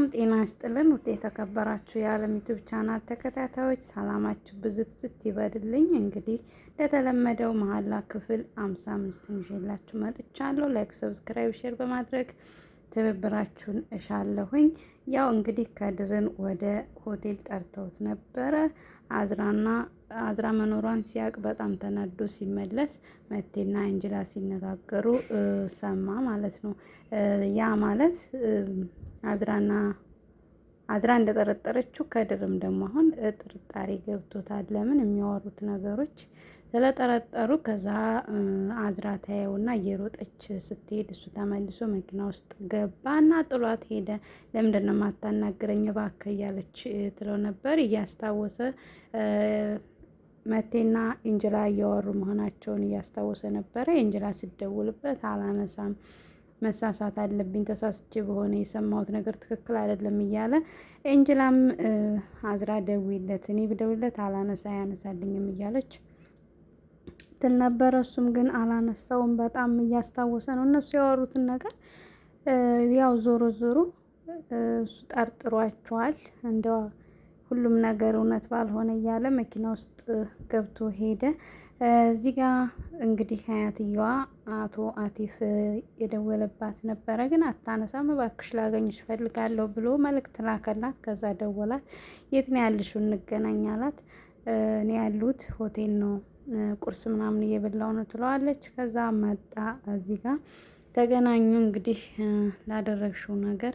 ሰላም ጤና ይስጥልን። ውድ የተከበራችሁ የዓለም ዩቲዩብ ቻናል ተከታታዮች ሰላማችሁ ብዝት ይበልልኝ። እንግዲህ እንደተለመደው መሀላ ክፍል 55 ይዤላችሁ መጥቻለሁ። ላይክ፣ ሰብስክራይብ፣ ሼር በማድረግ ትብብራችሁን እሻለሁኝ። ያው እንግዲህ ከድርን ወደ ሆቴል ጠርተውት ነበረ። አዝራ መኖሯን ሲያቅ በጣም ተናዶ ሲመለስ መቴና አንጅላ ሲነጋገሩ ሰማ ማለት ነው። ያ ማለት አዝራ እንደጠረጠረችው ከድርም ደግሞ አሁን ጥርጣሬ ገብቶታል። ለምን የሚያወሩት ነገሮች ስለጠረጠሩ። ከዛ አዝራ ታየውና እየሮጠች ስትሄድ እሱ ተመልሶ መኪና ውስጥ ገባና ጥሏት ሄደ። ለምንድነው የማታናግረኝ እባክህ እያለች ትለው ነበር። እያስታወሰ መቴና እንጅላ እያወሩ መሆናቸውን እያስታወሰ ነበረ። እንጅላ ስደውልበት አላነሳም፣ መሳሳት አለብኝ፣ ተሳስቼ በሆነ የሰማሁት ነገር ትክክል አይደለም እያለ እንጅላም አዝራ ደውይለት፣ እኔ ብደውልለት አያነሳልኝም እያለች ትል ነበረ። እሱም ግን አላነሳውም። በጣም እያስታወሰ ነው እነሱ ያወሩትን ነገር። ያው ዞሮ ዞሮ እሱ ጠርጥሯቸዋል። እንደው ሁሉም ነገር እውነት ባልሆነ እያለ መኪና ውስጥ ገብቶ ሄደ። እዚህ ጋር እንግዲህ አያትየዋ አቶ አቲፍ የደወለባት ነበረ፣ ግን አታነሳም። እባክሽ ላገኝሽ እፈልጋለሁ ብሎ መልእክት ላከላት። ከዛ ደወላት። የት ነው ያልሽው? እንገናኝ አላት። እኔ ያሉት ሆቴል ነው፣ ቁርስ ምናምን እየበላው ነው ትለዋለች። ከዛ መጣ። እዚህ ጋር ተገናኙ። እንግዲህ ላደረግሽው ነገር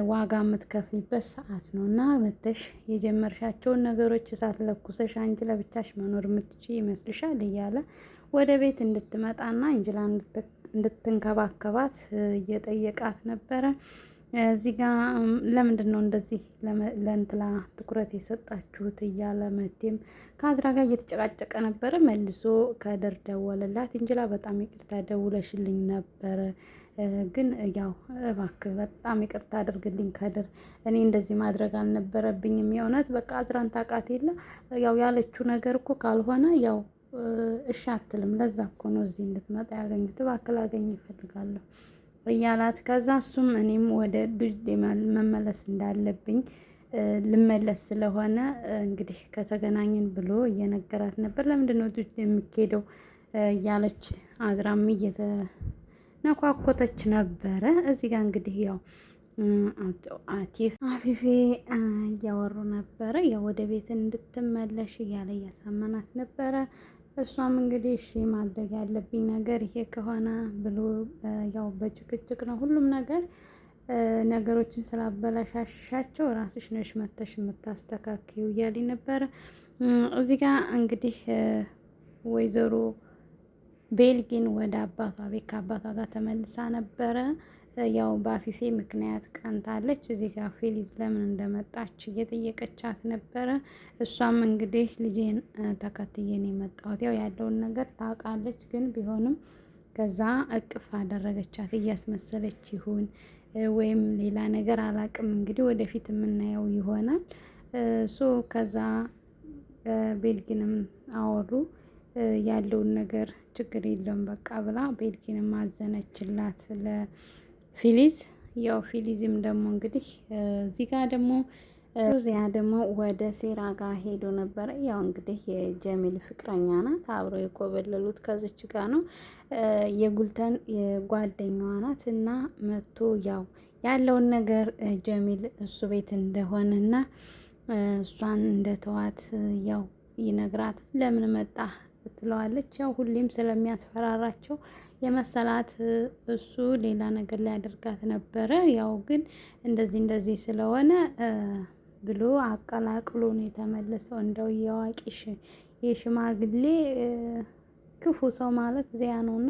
ዋጋ የምትከፍይበት ሰዓት ነው እና መተሽ የጀመርሻቸውን ነገሮች እሳት ለኩሰሽ አንቺ ለብቻሽ መኖር የምትችይ ይመስልሻል እያለ ወደ ቤት እንድትመጣና እንጅላ እንድትንከባከባት እየጠየቃት ነበረ። እዚህ ጋር ለምንድን ነው እንደዚህ ለእንትላ ትኩረት የሰጣችሁት እያለ መቴም ከአዝራ ጋር እየተጨቃጨቀ ነበረ። መልሶ ከድር ደወለላት። እንጅላ በጣም ይቅርታ ደውለሽልኝ ነበረ፣ ግን ያው እባክህ በጣም ይቅርታ አድርግልኝ ከድር፣ እኔ እንደዚህ ማድረግ አልነበረብኝም። የእውነት በቃ አዝራን ታውቃት የለ ያው ያለችው ነገር እኮ ካልሆነ ያው እሺ አትልም። ለዛ እኮ ነው እዚህ እንድትመጣ ያገኙት። እባክህ ላገኝ ይፈልጋለሁ እያላት ከዛ እሱም እኔም ወደ ዱጅ መመለስ እንዳለብኝ ልመለስ ስለሆነ እንግዲህ ከተገናኘን ብሎ እየነገራት ነበር። ለምንድን ነው ዱጅ የሚኬደው እያለች አዝራም እየተነኳኮተች ነበረ። እዚህ ጋር እንግዲህ ያው አፊፌ እያወሩ ነበረ። ያው ወደ ቤት እንድትመለሽ እያለ እያሳመናት ነበረ። እሷም እንግዲህ እሺ ማድረግ ያለብኝ ነገር ይሄ ከሆነ ብሎ ያው በጭቅጭቅ ነው ሁሉም ነገር። ነገሮችን ስላበላሻሻቸው ራስሽ ነሽ መተሽ የምታስተካክዩ እያለኝ ነበረ። እዚህ ጋር እንግዲህ ወይዘሮ ቤልጊን ወደ አባቷ ቤት ከአባቷ ጋር ተመልሳ ነበረ። ያው በአፊፌ ምክንያት ቀንታለች። እዚህ ጋር ፌሊዝ ለምን እንደመጣች እየጠየቀቻት ነበረ። እሷም እንግዲህ ልጄን ተከትዬ ነው የመጣሁት፣ ያው ያለውን ነገር ታውቃለች፣ ግን ቢሆንም ከዛ እቅፍ አደረገቻት። እያስመሰለች ይሁን ወይም ሌላ ነገር አላቅም፣ እንግዲህ ወደፊት የምናየው ይሆናል። ከዛ ቤልጊንም አወሩ። ያለውን ነገር ችግር የለውም በቃ ብላ ቤልጊንም አዘነችላት ለፊሊዝ። ያው ፊሊዝም ደግሞ እንግዲህ እዚህ ጋር ደግሞ ዚያ ደግሞ ወደ ሴራ ጋር ሄዶ ነበረ። ያው እንግዲህ የጀሚል ፍቅረኛ ናት፣ አብረው የኮበለሉት ከዚች ጋር ነው። የጉልተን ጓደኛዋ ናት እና መቶ ያው ያለውን ነገር ጀሚል እሱ ቤት እንደሆነና እሷን እንደተዋት ያው ይነግራት። ለምን መጣ ትለዋለች። ያው ሁሌም ስለሚያስፈራራቸው የመሰላት እሱ ሌላ ነገር ሊያደርጋት ነበረ። ያው ግን እንደዚህ ስለሆነ ብሎ አቀላቅሎ ነው የተመለሰው። እንደው የአዋቂሽ የሽማግሌ ክፉ ሰው ማለት ዚያ ነውና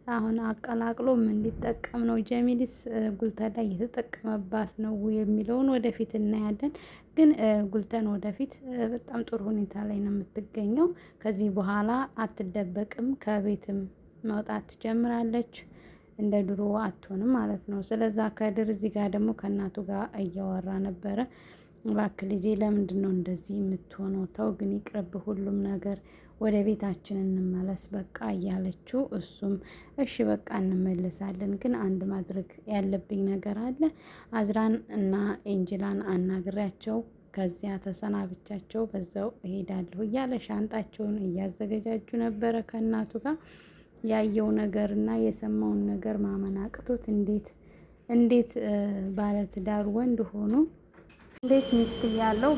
አሁን አቀላቅሎ ምን ሊጠቀም ነው? ጀሚልስ ጉልተን ላይ እየተጠቀመባት ነው የሚለውን ወደፊት እናያለን። ግን ጉልተን ወደፊት በጣም ጥሩ ሁኔታ ላይ ነው የምትገኘው። ከዚህ በኋላ አትደበቅም፣ ከቤትም መውጣት ትጀምራለች። እንደ ድሮ አትሆንም ማለት ነው። ስለዛ ከድር እዚህ ጋር ደግሞ ከእናቱ ጋር እያወራ ነበረ። እባክህ ልጄ ለምንድን ነው እንደዚህ የምትሆነው? ተው ግን ይቅርብ ሁሉም ነገር፣ ወደ ቤታችን እንመለስ በቃ እያለችው፣ እሱም እሺ በቃ እንመለሳለን፣ ግን አንድ ማድረግ ያለብኝ ነገር አለ። አዝራን እና ኤንጅላን አናግሪያቸው ከዚያ ተሰናብቻቸው በዛው እሄዳለሁ እያለ ሻንጣቸውን እያዘገጃጁ ነበረ ከእናቱ ጋር። ያየው ነገር እና የሰማውን ነገር ማመን አቅቶት እንዴት ባለትዳር ወንድ ሆኖ እንዴት ሚስት እያለው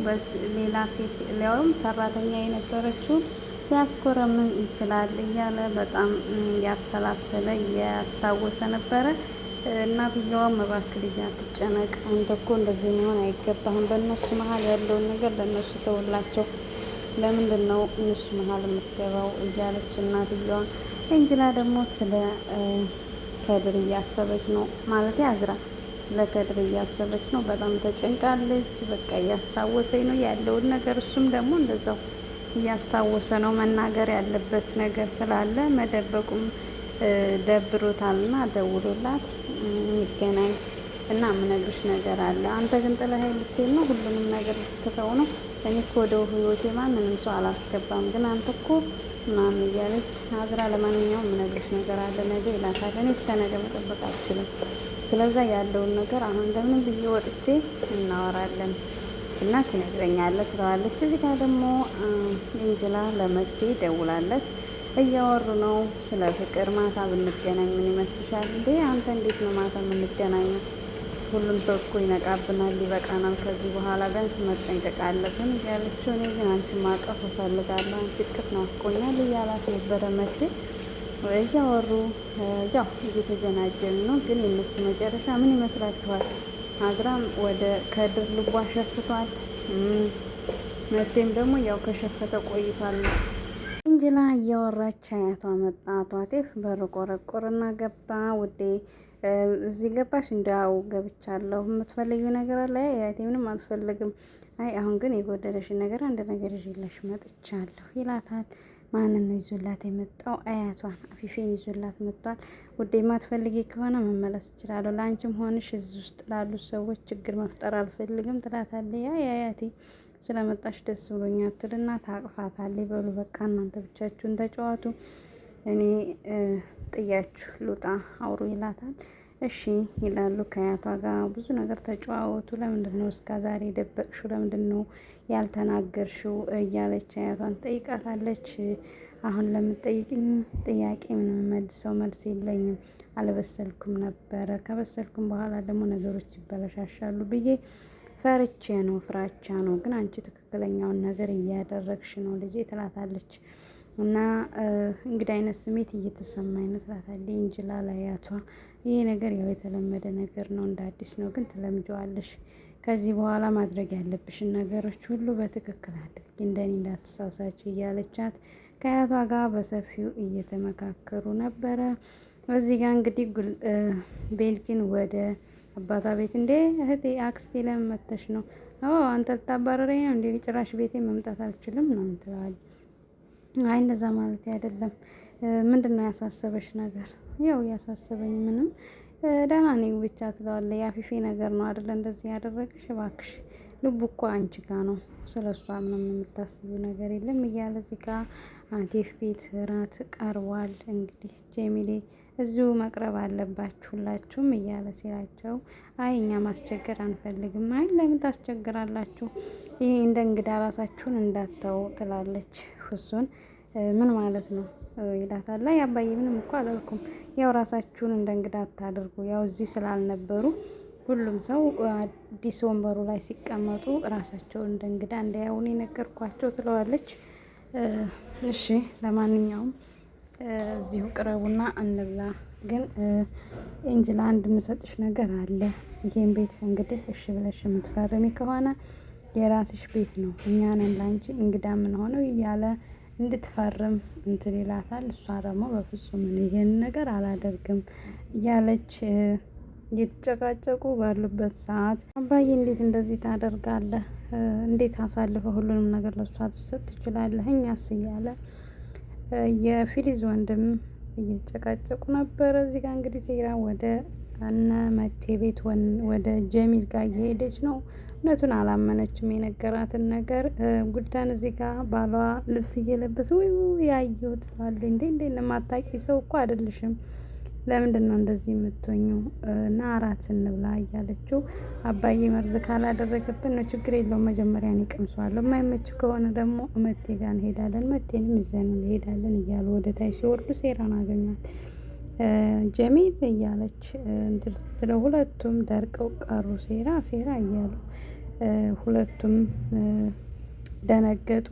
ሌላ ሴት ሊያውም ሰራተኛ የነበረችውን ሊያስኮረምን ይችላል እያለ በጣም ያሰላሰለ ያስታወሰ ነበረ። እናትየዋም እባክህ ልጅ አትጨነቅ፣ አንተ እኮ እንደዚህ መሆን አይገባህም፣ በእነሱ መሀል ያለውን ነገር ለእነሱ ተውላቸው፣ ለምንድን ነው እነሱ መሀል የምትገባው እያለች እናትየዋ። ኤንጅላ ደግሞ ስለ ከድር እያሰበች ነው ማለት አዝራ ስለ ከድር እያሰበች ነው። በጣም ተጨንቃለች። በቃ እያስታወሰኝ ነው ያለውን ነገር፣ እሱም ደግሞ እንደዛው እያስታወሰ ነው። መናገር ያለበት ነገር ስላለ መደበቁም ደብሮታልና ደውሎላት ይገናኝ እና ምነግርሽ ነገር አለ። አንተ ግን ጥለኸኝ ልትሄድ ነው? ሁሉንም ነገር ልትተው ነው? እኔ እኮ ወደ ህይወቴ ማንንም ሰው አላስገባም፣ ግን አንተ እኮ ምናምን እያለች አዝራ፣ ለማንኛውም ምነግርሽ ነገር አለ ነገ ይላታል። እኔ እስከ ነገ መጠበቅ አልችልም፣ ስለዛ ያለውን ነገር አሁን እንደምን ብዬ ወጥቼ እናወራለን እና ትነግረኛለህ ትለዋለች። እዚህ ጋር ደግሞ ኤንጅላ ለመቴ ደውላለት እያወሩ ነው ስለ ፍቅር። ማታ ብንገናኝ ምን ይመስልሻል? እንዴ አንተ እንዴት ነው ማታ የምንገናኘው? ሁሉም ሰው እኮ ይነቃብናል፣ ይበቃናል። ከዚህ በኋላ ቢያንስ መጠንቀቅ አለብን እያለችው፣ እኔ ግን አንቺን ማቀፍ እፈልጋለሁ፣ አንቺ እቅፍ ናፍቆኛል እያላት ነበረ መቴ። እያወሩ ያው እየተጀናጀን ነው። ግን የእነሱ መጨረሻ ምን ይመስላችኋል? አዝራም ወደ ከድር ልቧ ሸፍቷል። መቴም ደግሞ ያው ከሸፈተ ቆይቷል። ኤንጅላ እያወራች አያቷ መጣ። አቶ አቴፍ በር ቆረቆርና ገባ። ውዴ እዚህ ገባሽ? እንዲያው ገብቻለሁ። የምትፈልጊው ነገር አለ? አያቴ ምንም አልፈልግም። አይ አሁን ግን የጎደለሽን ነገር አንድ ነገር ይዤልሽ መጥቻለሁ ይላታል። ማንን ነው ይዞላት የመጣው? አያቷን አፊፌን ይዞላት መጥቷል። ውዴ የማትፈልጊ ከሆነ መመለስ እችላለሁ። ለአንቺም ሆንሽ እዚህ ውስጥ ላሉት ሰዎች ችግር መፍጠር አልፈልግም ትላታለች። አያቴ ስለመጣሽ ደስ ብሎኛል ትልና ታቅፋታለች። በሉ በቃ እናንተ ብቻችሁን ተጫዋቱ፣ እኔ ጥያችሁ ልውጣ አውሩ ይላታል። እሺ ይላሉ። ከአያቷ ጋር ብዙ ነገር ተጨዋወቱ። ለምንድን ነው እስከ ዛሬ ደበቅሽው? ለምንድን ነው ያልተናገርሽው? እያለች አያቷን ጠይቃታለች። አሁን ለምትጠይቅኝ ጥያቄ ምንም መልሰው መልስ የለኝም፣ አልበሰልኩም ነበረ። ከበሰልኩም በኋላ ደግሞ ነገሮች ይበለሻሻሉ ብዬ ፈርቼ ነው፣ ፍራቻ ነው። ግን አንቺ ትክክለኛውን ነገር እያደረግሽ ነው ልጄ ትላታለች። እና እንግዲህ አይነት ስሜት እየተሰማኝ ነው ትላታለች ኤንጅላ ለአያቷ። ይሄ ነገር ያው የተለመደ ነገር ነው፣ እንደ አዲስ ነው፣ ግን ትለምጀዋለሽ። ከዚህ በኋላ ማድረግ ያለብሽን ነገሮች ሁሉ በትክክል አድርጊ፣ እንደኔ እንዳትሳሳች እያለቻት ከአያቷ ጋር በሰፊው እየተመካከሩ ነበረ። እዚህ ጋር እንግዲህ ቤልኪን ወደ አባቷ ቤት፣ እንዴ እህቴ አክስቴ ለምን መተሽ ነው? አንተ ልታባረረኝ ነው እንዴ? ጭራሽ ቤቴ መምጣት አልችልም ነው ትላለች። አይ እንደዛ ማለት አይደለም። ምንድን ነው ያሳሰበሽ ነገር? ያው ያሳሰበኝ ምንም ደህና ነኝ ብቻ ትለዋለች። የአፊፌ ነገር ነው አይደለ እንደዚህ ያደረገሽ? እባክሽ ልቡ እኮ አንቺ ጋ ነው፣ ስለ እሷ ምንም የምታስቡ ነገር የለም እያለ እዚህ ጋ አቴፍ ቤት እራት ቀርቧል። እንግዲህ ጀሚሌ እዚሁ መቅረብ አለባችሁ ሁላችሁም እያለ ሲላቸው፣ አይ እኛ ማስቸገር አንፈልግም። አይ ለምን ታስቸግራላችሁ? ይሄ እንደ እንግዳ ራሳችሁን እንዳታው ትላለች። እሱን ምን ማለት ነው ይላታል። ላይ አባዬ ምንም እኮ አላልኩም፣ ያው ራሳችሁን እንደ እንግዳ አታድርጉ። ያው እዚህ ስላልነበሩ ሁሉም ሰው አዲስ ወንበሩ ላይ ሲቀመጡ ራሳቸውን እንደ እንግዳ እንዳያዩን የነገርኳቸው ትለዋለች። እሺ ለማንኛውም እዚሁ ቅረቡና እንብላ። ግን ኤንጅላ አንድ የምሰጥሽ ነገር አለ። ይሄን ቤት እንግዲህ እሺ ብለሽ የምትፈርሚ ከሆነ የራስሽ ቤት ነው፣ እኛ ነን ላንቺ እንግዳ ምን ሆነው እያለ እንድትፈርም እንትን ይላታል። እሷ ደግሞ በፍጹም ይሄን ነገር አላደርግም እያለች እየተጨቃጨቁ ባሉበት ሰዓት አባዬ እንዴት እንደዚህ ታደርጋለህ? እንዴት አሳልፈ ሁሉንም ነገር ለእሷ ትሰጥ ትችላለህ? እኛስ እያለ የፊሊዝ ወንድም እየተጨቃጨቁ ነበረ። እዚህ ጋር እንግዲህ ሴራ ወደ እነ መቴ ቤት ወደ ጀሚል ጋር እየሄደች ነው። እውነቱን አላመነችም የነገራትን ነገር። ጉልተን እዚህ ጋር ባሏ ልብስ እየለበሰ ወይ ያየሁት ትላለች። እንዴ ለማታውቂ ሰው እኮ አይደለሽም፣ ለምንድነው እንደዚህ የምትሆኚው? እና እራት እንብላ እያለችው አባዬ መርዝ ካላደረገብን ነው ችግር የለውም መጀመሪያ እኔ እቀምሰዋለሁ፣ የማይመች ከሆነ ደግሞ መቴ ጋር እንሄዳለን፣ መቴንም ይዘን እንሄዳለን እያሉ ወደ ታች ሲወርዱ ሴራን አገኟት። ጀሚል እያለች እንትን ስትለው ሁለቱም ደርቀው ቀሩ። ሴራ እያሉ ሁለቱም ደነገጡ።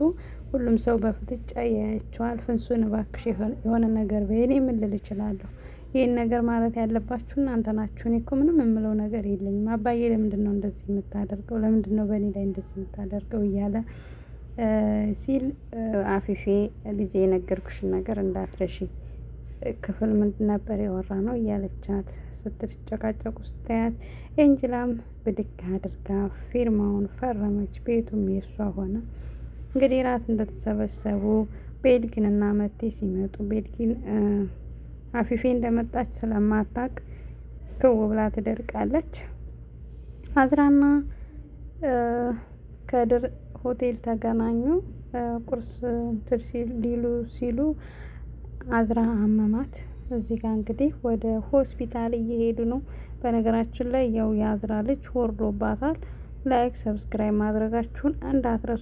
ሁሉም ሰው በፍጥጫ ያያቸዋል። ፍንሱን እባክሽ የሆነ ነገር በይ፣ እኔ ምን ልል እችላለሁ? ይሄን ነገር ማለት ያለባችሁ እናንተ ናችሁ። እኔ እኮ ምንም የምለው ነገር የለኝም። አባዬ ለምንድነው እንደዚህ የምታደርገው? ለምንድነው በእኔ ላይ እንደዚህ የምታደርገው? እያለ ሲል አፊፌ ልጄ የነገርኩሽን ነገር እንዳትረሺ፣ ክፍል ምንድን ነበር ያወራነው እያለቻት ስትጨቃጨቁ ስታያት ኤንጅላም ብድግ አድርጋ ፊርማውን ፈረመች። ቤቱም የሷ ሆነ። እንግዲህ ራት እንደተሰበሰቡ ቤልጊንና መቴ ሲመጡ ቤልጊን አፊፌ እንደመጣች ስለማታቅ ክው ብላ ትደርቃለች። አዝራና ከድር ሆቴል ተገናኙ። ቁርስ ሊሉ ሲሉ አዝራ አመማት። እዚህ ጋር እንግዲህ ወደ ሆስፒታል እየሄዱ ነው። በነገራችን ላይ ያው የአዝራ ልጅ ወርዶባታል። ላይክ ሰብስክራይብ ማድረጋችሁን እንዳትረሱ።